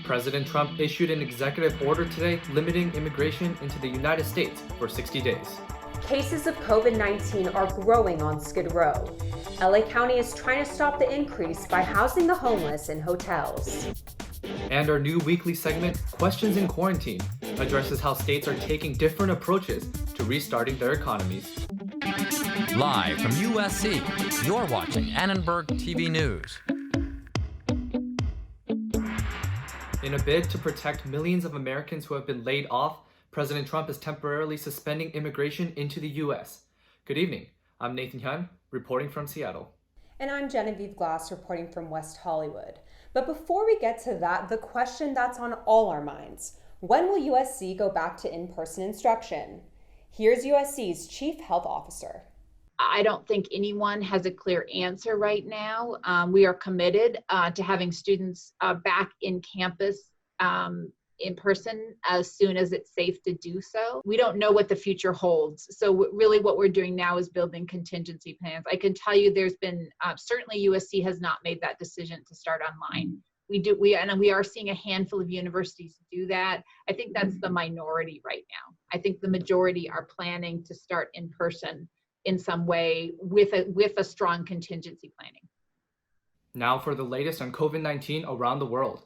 President Trump issued an executive order today limiting immigration into the United States for 60 days. Cases of COVID-19 are growing on Skid Row. LA County is trying to stop the increase by housing the homeless in hotels. And our new weekly segment, Questions in Quarantine, addresses how states are taking different approaches to restarting their economies. Live from USC, you're watching Annenberg TV News. In a bid to protect millions of Americans who have been laid off, President Trump is temporarily suspending immigration into the U.S. Good evening. I'm Nathan Hyun, reporting from Seattle. And I'm Genevieve Glass, reporting from West Hollywood. But before we get to that, the question that's on all our minds: when will USC go back to in-person instruction? Here's USC's Chief Health Officer. I don't think anyone has a clear answer right now. We are committed to having students back in campus in person as soon as it's safe to do so. We don't know what the future holds. So really what we're doing now is building contingency plans. I can tell you there's been, certainly USC has not made that decision to start online. We are seeing a handful of universities do that. I think that's the minority right now. I think the majority are planning to start in person in some way with a strong contingency planning. Now for the latest on COVID-19 around the world.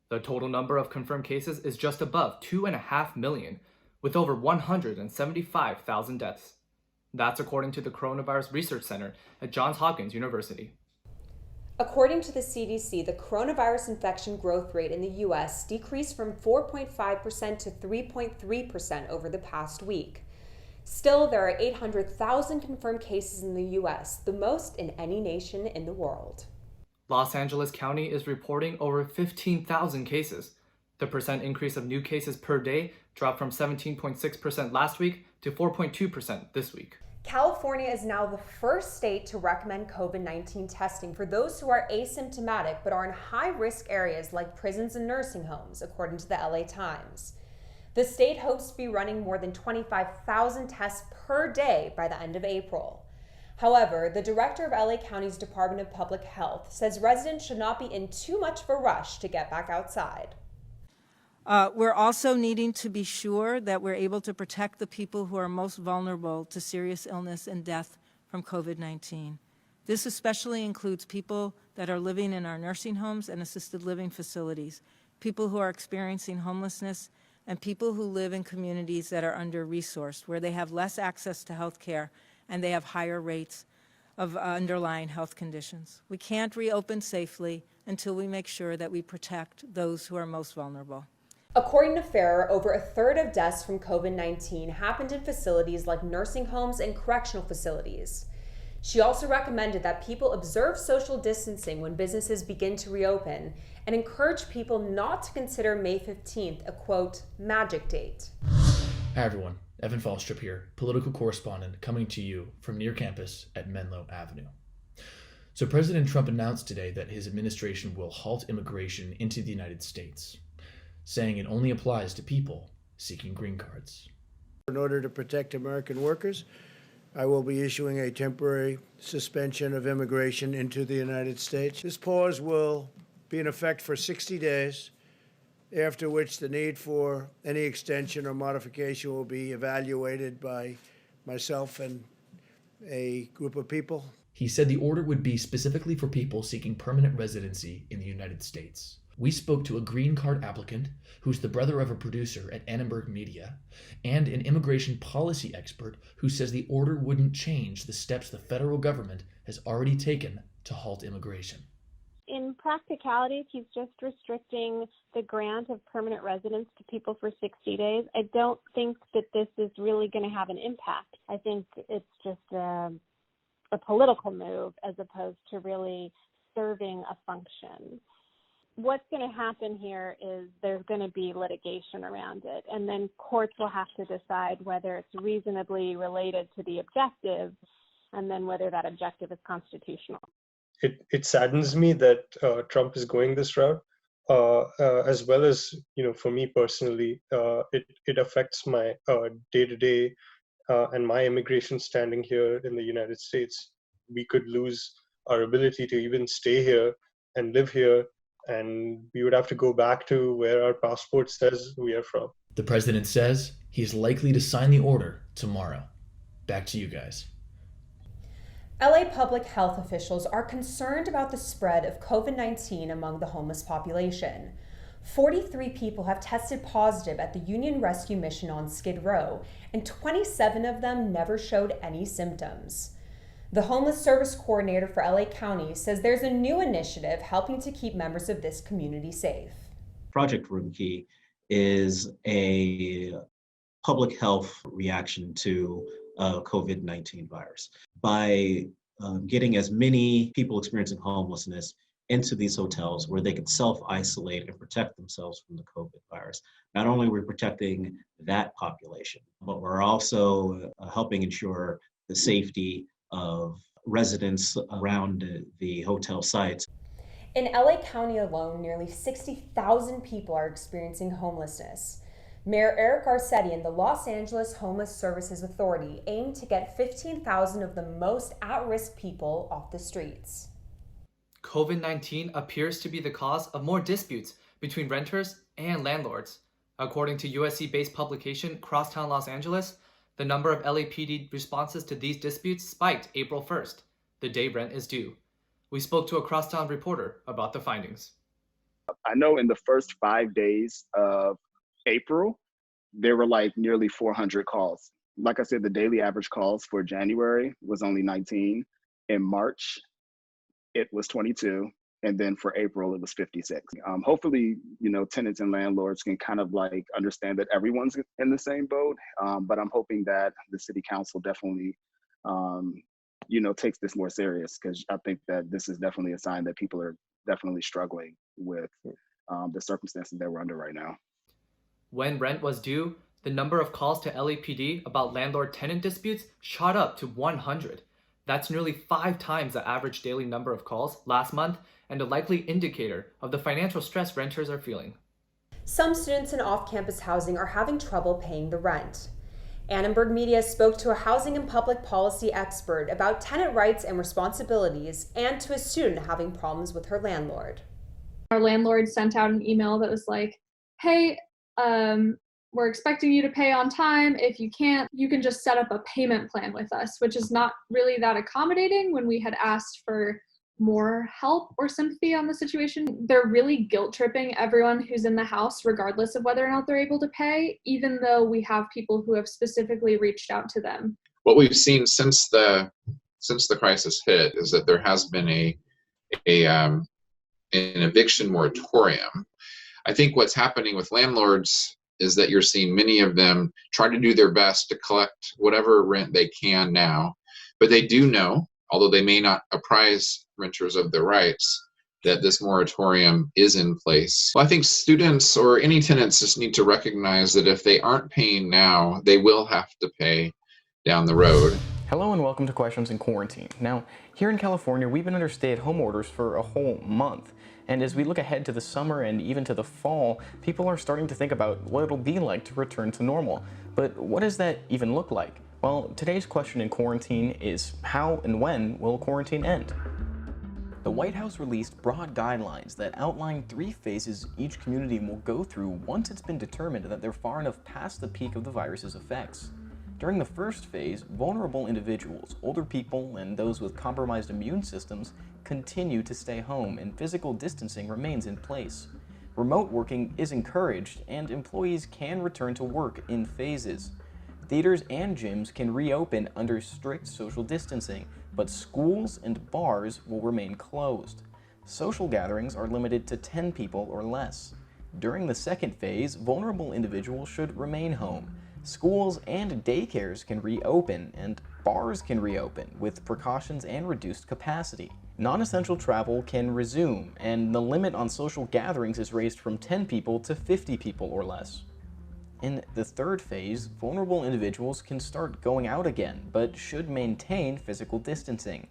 The total number of confirmed cases is just above 2.5 million, with over 175,000 deaths. That's according to the Coronavirus Research Center at Johns Hopkins University. According to the CDC, the coronavirus infection growth rate in the U.S. decreased from 4.5% to 3.3% over the past week. Still, there are 800,000 confirmed cases in the U.S., the most in any nation in the world. Los Angeles County is reporting over 15,000 cases. The percent increase of new cases per day dropped from 17.6% last week to 4.2% this week. California is now the first state to recommend COVID-19 testing for those who are asymptomatic but are in high-risk areas like prisons and nursing homes, according to the LA Times. The state hopes to be running more than 25,000 tests per day by the end of April. However, the director of LA County's Department of Public Health says residents should not be in too much of a rush to get back outside. We're also needing to be sure that we're able to protect the people who are most vulnerable to serious illness and death from COVID-19. This especially includes people that are living in our nursing homes and assisted living facilities, people who are experiencing homelessness, and people who live in communities that are under-resourced, where they have less access to health care and they have higher rates of underlying health conditions. We can't reopen safely until we make sure that we protect those who are most vulnerable. According to Farrer, over a third of deaths from COVID-19 happened in facilities like nursing homes and correctional facilities. She also recommended that people observe social distancing when businesses begin to reopen and encourage people not to consider May 15th a, quote, magic date. Hi everyone, Erin Falstrup here, political correspondent coming to you from near campus at Menlo Avenue. So President Trump announced today that his administration will halt immigration into the United States, saying it only applies to people seeking green cards. In order to protect American workers, I will be issuing a temporary suspension of immigration into the United States. This pause will be in effect for 60 days, after which the need for any extension or modification will be evaluated by myself and a group of people. He said the order would be specifically for people seeking permanent residency in the United States. We spoke to a green card applicant who's the brother of a producer at Annenberg Media and an immigration policy expert who says the order wouldn't change the steps the federal government has already taken to halt immigration. In practicalities, he's just restricting the grant of permanent residence to people for 60 days. I don't think that this is really going to have an impact. I think it's just a political move as opposed to really serving a function. What's going to happen here is there's going to be litigation around it, and then courts will have to decide whether it's reasonably related to the objective, and then whether that objective is constitutional. It saddens me that Trump is going this route, as well as, for me personally, it affects my day-to-day and my immigration standing here in the United States. We could lose our ability to even stay here and live here and we would have to go back to where our passport says we are from. The president says he's likely to sign the order tomorrow. Back to you guys. LA public health officials are concerned about the spread of COVID-19 among the homeless population. 43 people have tested positive at the Union Rescue Mission on Skid Row, and 27 of them never showed any symptoms. The Homeless Service Coordinator for LA County says there's a new initiative helping to keep members of this community safe. Project Room Key is a public health reaction to COVID-19 virus. By getting as many people experiencing homelessness into these hotels where they can self-isolate and protect themselves from the COVID virus. Not only are we protecting that population, but we're also helping ensure the safety of residents around the hotel sites. In LA County alone, nearly 60,000 people are experiencing homelessness. Mayor Eric Garcetti and the Los Angeles Homeless Services Authority aim to get 15,000 of the most at-risk people off the streets. COVID-19 appears to be the cause of more disputes between renters and landlords. According to USC-based publication Crosstown Los Angeles, the number of LAPD responses to these disputes spiked April 1st, the day rent is due. We spoke to a Crosstown reporter about the findings. I know in the first 5 days of April, there were like nearly 400 calls. Like I said, the daily average calls for January was only 19. In March, it was 22. And then for April, it was 56. Hopefully, tenants and landlords can kind of like understand that everyone's in the same boat. But I'm hoping that the city council definitely, takes this more serious, because I think that this is definitely a sign that people are definitely struggling with the circumstances that we're under right now. When rent was due, the number of calls to LAPD about landlord-tenant disputes shot up to 100. That's nearly 5 times the average daily number of calls last month, and a likely indicator of the financial stress renters are feeling. Some students in off-campus housing are having trouble paying the rent. Annenberg Media spoke to a housing and public policy expert about tenant rights and responsibilities, and to a student having problems with her landlord. Our landlord sent out an email that was like, hey, we're expecting you to pay on time. If you can't, you can just set up a payment plan with us, which is not really that accommodating when we had asked for more help or sympathy on the situation. They're really guilt tripping everyone who's in the house, regardless of whether or not they're able to pay, even though we have people who have specifically reached out to them. What we've seen since the crisis hit is that there has been an eviction moratorium. I think what's happening with landlords is that you're seeing many of them try to do their best to collect whatever rent they can now, but they do know, although they may not apprise renters of their rights, that this moratorium is in place. Well, I think students or any tenants just need to recognize that if they aren't paying now, they will have to pay down the road. Hello and welcome to Questions in Quarantine. Now, here in California, we've been under stay-at-home orders for a whole month. And as we look ahead to the summer and even to the fall, people are starting to think about what it'll be like to return to normal. But what does that even look like? Well, today's question in quarantine is how and when will quarantine end? The White House released broad guidelines that outline 3 phases each community will go through once it's been determined that they're far enough past the peak of the virus's effects. During the first phase, vulnerable individuals, older people, and those with compromised immune systems continue to stay home and physical distancing remains in place. Remote working is encouraged and employees can return to work in phases. Theaters and gyms can reopen under strict social distancing, but schools and bars will remain closed. Social gatherings are limited to 10 people or less. During the second phase, vulnerable individuals should remain home. Schools and daycares can reopen, and bars can reopen with precautions and reduced capacity. Non-essential travel can resume, and the limit on social gatherings is raised from 10 people to 50 people or less. In the third phase, vulnerable individuals can start going out again, but should maintain physical distancing.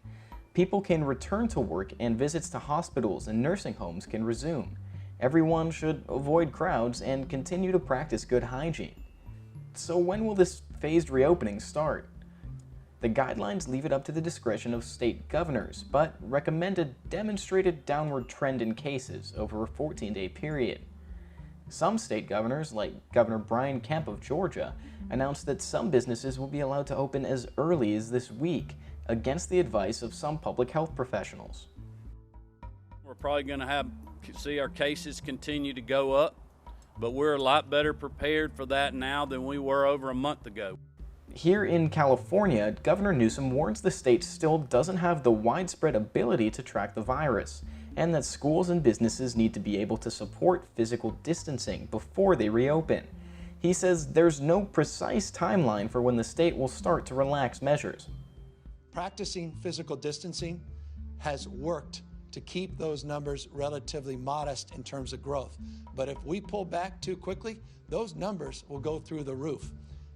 People can return to work, and visits to hospitals and nursing homes can resume. Everyone should avoid crowds and continue to practice good hygiene. So when will this phased reopening start? The guidelines leave it up to the discretion of state governors, but recommend a demonstrated downward trend in cases over a 14-day period. Some state governors, like Governor Brian Kemp of Georgia, announced that some businesses will be allowed to open as early as this week, against the advice of some public health professionals. We're probably going to see our cases continue to go up, but we're a lot better prepared for that now than we were over a month ago. Here in California, Governor Newsom warns the state still doesn't have the widespread ability to track the virus, and that schools and businesses need to be able to support physical distancing before they reopen. He says there's no precise timeline for when the state will start to relax measures. Practicing physical distancing has worked to keep those numbers relatively modest in terms of growth. But if we pull back too quickly, those numbers will go through the roof.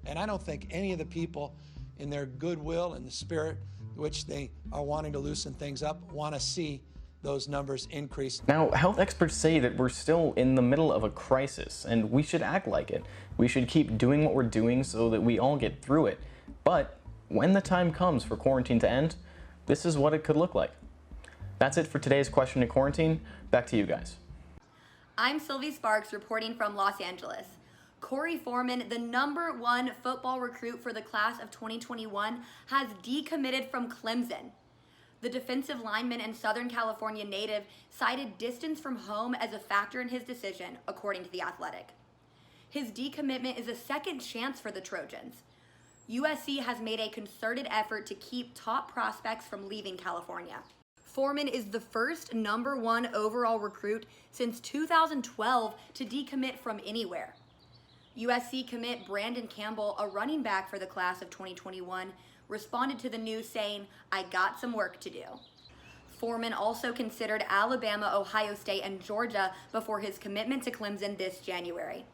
And I don't think any of the people in their goodwill and the spirit which they are wanting to loosen things up want to see those numbers increase. Now, health experts say that we're still in the middle of a crisis, and we should act like it. We should keep doing what we're doing so that we all get through it. But when the time comes for quarantine to end, this is what it could look like. That's it for today's Question in Quarantine. Back to you guys. I'm Sylvie Sparks reporting from Los Angeles. Corey Foreman, the #1 football recruit for the class of 2021, has decommitted from Clemson. The defensive lineman and Southern California native cited distance from home as a factor in his decision, according to The Athletic. His decommitment is a second chance for the Trojans. USC has made a concerted effort to keep top prospects from leaving California. Foreman is the first #1 overall recruit since 2012 to decommit from anywhere. USC commit Brandon Campbell, a running back for the class of 2021, responded to the news saying, "I got some work to do." Foreman also considered Alabama, Ohio State, and Georgia before his commitment to Clemson this January.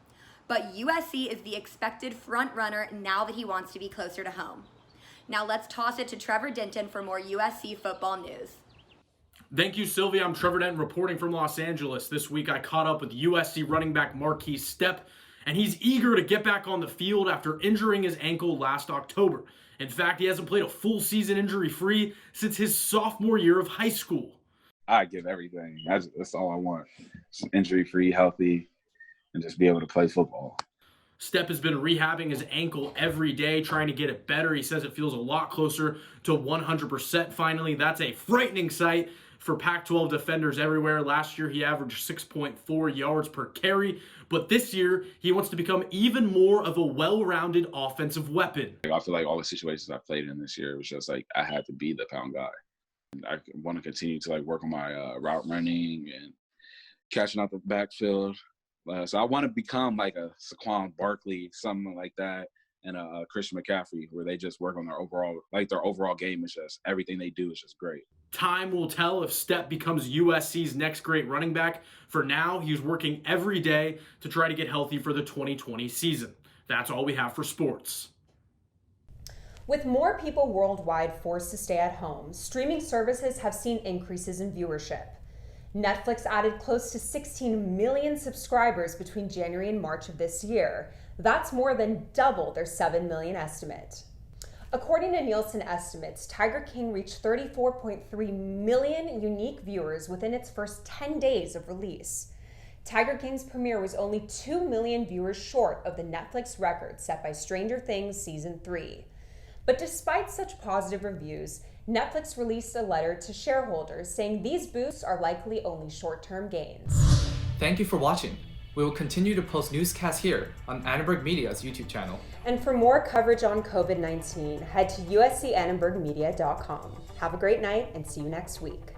But USC is the expected front runner now that he wants to be closer to home. Now let's toss it to Trevor Denton for more USC football news. Thank you, Sylvie. I'm Trevor Denton reporting from Los Angeles. This week I caught up with USC running back Marquise Stepp, and he's eager to get back on the field after injuring his ankle last October. In fact, he hasn't played a full season injury-free since his sophomore year of high school. I give everything. That's all I want. Just injury-free, healthy, and just be able to play football. Stepp has been rehabbing his ankle every day, trying to get it better. He says it feels a lot closer to 100% finally. That's a frightening sight for Pac-12 defenders everywhere. Last year, he averaged 6.4 yards per carry, but this year, he wants to become even more of a well-rounded offensive weapon. I feel like all the situations I played in this year, it was just like I had to be the pound guy. I want to continue to work on my route running and catching out the backfield. So I want to become like a Saquon Barkley, something like that, and a Christian McCaffrey, where they just work on their overall game is just everything they do is just great. Time will tell if Stepp becomes USC's next great running back. For now, he's working every day to try to get healthy for the 2020 season. That's all we have for sports. With more people worldwide forced to stay at home, streaming services have seen increases in viewership. Netflix added close to 16 million subscribers between January and March of this year. That's more than double their 7 million estimate. According to Nielsen estimates, Tiger King reached 34.3 million unique viewers within its first 10 days of release. Tiger King's premiere was only 2 million viewers short of the Netflix record set by Stranger Things Season 3. But despite such positive reviews, Netflix released a letter to shareholders saying these boosts are likely only short-term gains. Thank you for watching. We will continue to post newscasts here on Annenberg Media's YouTube channel. And for more coverage on COVID-19, head to uscannenbergmedia.com. Have a great night and see you next week.